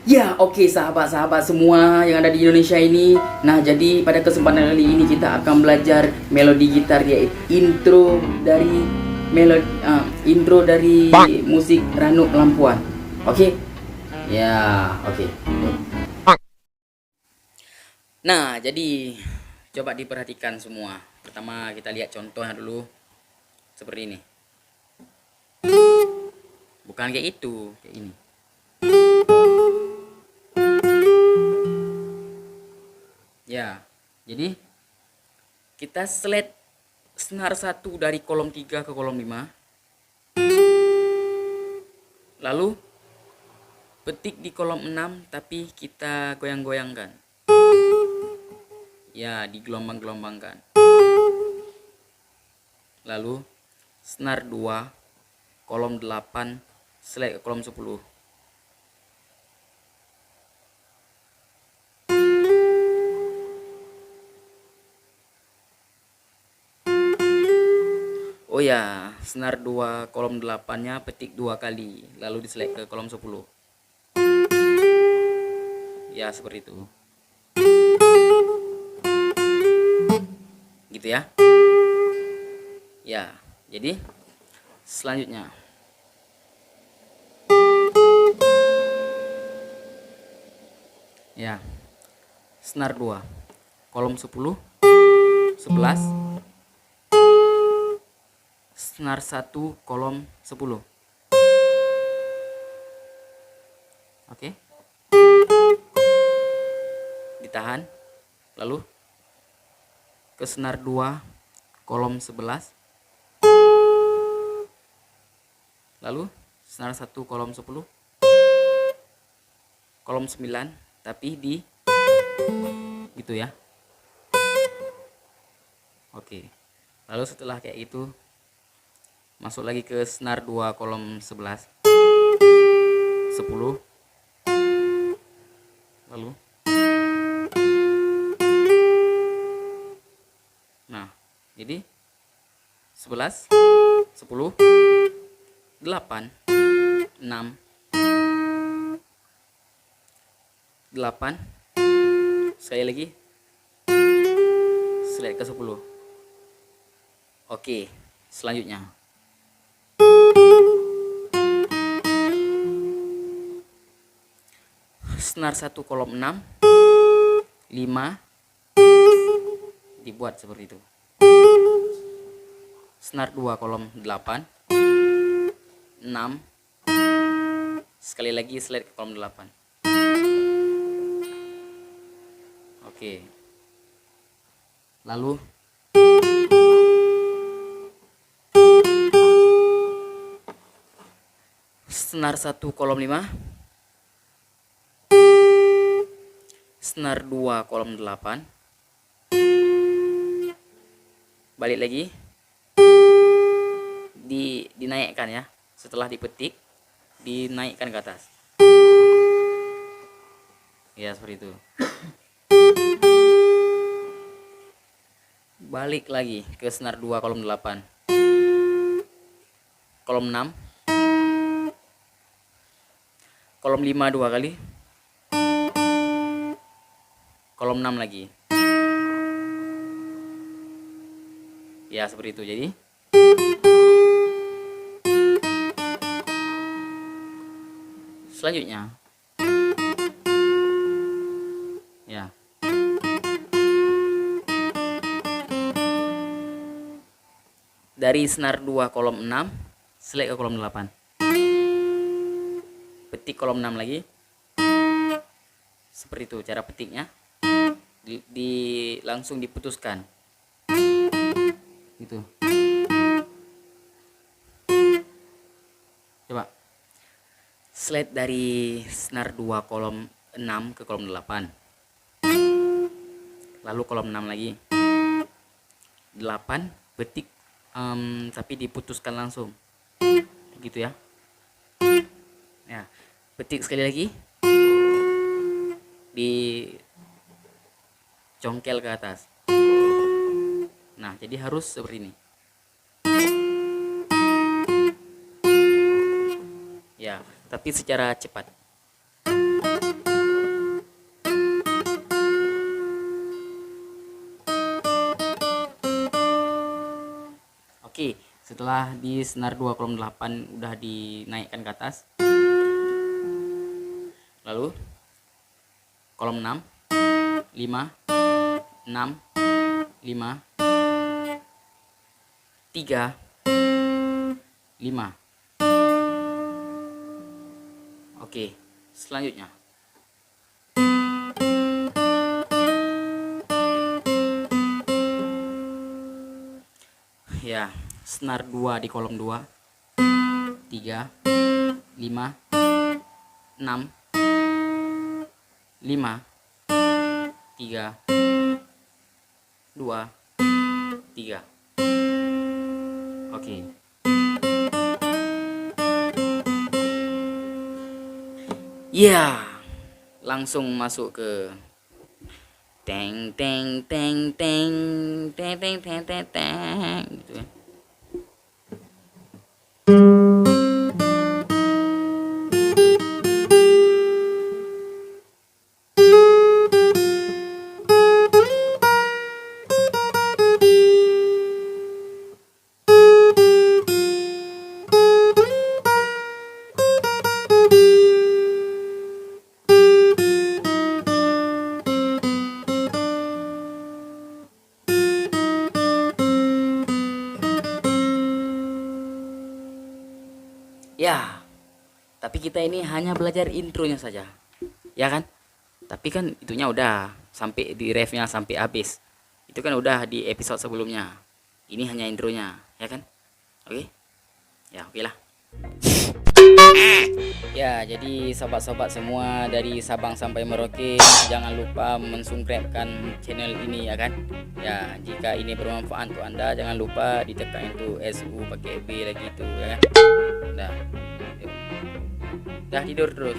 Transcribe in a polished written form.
Ya, oke sahabat-sahabat semua yang ada di Indonesia ini. Nah, jadi pada kesempatan kali ini kita akan belajar melodi gitar, yaitu intro dari musik Ranu Lampuan. Oke? Ya, oke. Nah, jadi coba diperhatikan semua. Pertama kita lihat contohnya dulu seperti ini. Bukan kayak itu, kayak ini. Ya, jadi kita slide senar 1 dari kolom 3 ke kolom 5. Lalu petik di kolom 6 tapi kita goyang-goyangkan. Ya, digelombang-gelombangkan. Lalu senar 2 kolom 8 slide ke kolom 10. Oh ya, senar 2 kolom 8-nya petik 2 kali, lalu diselek ke kolom 10. Ya, seperti itu. Gitu ya. Ya, jadi selanjutnya. Ya. Senar 2 kolom 10, 11, senar 1 kolom 10. Oke. Ditahan. Lalu ke senar 2 kolom 11. Lalu senar 1 kolom 10. Kolom 9 tapi di gitu ya. Oke. Lalu setelah kayak itu masuk lagi ke senar 2 kolom 11, 10. Lalu nah, jadi 11, 10, 8, 6, 8, sekali lagi slide ke 10. Oke, selanjutnya senar 1 kolom 6, 5 dibuat seperti itu. Senar 2 kolom 8, 6, sekali lagi slide ke kolom 8. Oke. Lalu senar 1 kolom 5, senar 2 kolom 8, balik lagi, dinaikkan ya, setelah dipetik dinaikkan ke atas ya, seperti itu. Balik lagi ke senar 2 kolom 8, kolom 6, kolom 5 2 kali, kolom 6 lagi ya, seperti itu. Jadi selanjutnya ya, dari senar 2 kolom 6 select ke kolom 8, petik kolom 6 lagi, seperti itu cara petiknya. Langsung diputuskan gitu. Coba slide dari senar 2 kolom 6 ke kolom 8, lalu kolom 6 lagi, 8 petik, tapi diputuskan langsung gitu ya. Ya, petik sekali lagi, dicongkel ke atas. Nah, jadi harus seperti ini ya, tapi secara cepat. Oke, setelah di senar 2 kolom 8 udah dinaikkan ke atas, lalu kolom 6, 5, 6, 5, 3, 5. Oke, selanjutnya ya, senar 2 di kolom 2, 3, 5, 6, 5, 3, 2, 3. Oke. Ya, langsung masuk ke teng teng teng teng teng teng teng teng teng gitu ya. Ya, tapi kita ini hanya belajar intronya saja, ya kan? Tapi kan itunya udah sampai di refnya sampai habis. Itu kan udah di episode sebelumnya. Ini hanya intronya, ya kan? Oke? Ya, oke lah. Ya, jadi sobat-sobat semua dari Sabang sampai Merauke, jangan lupa mensubscribe-kan channel ini ya kan. Ya, jika ini bermanfaat untuk Anda, jangan lupa ditekan itu SU pakai B lagi itu ya kan. Dah. Yuk. Dah tidur terus.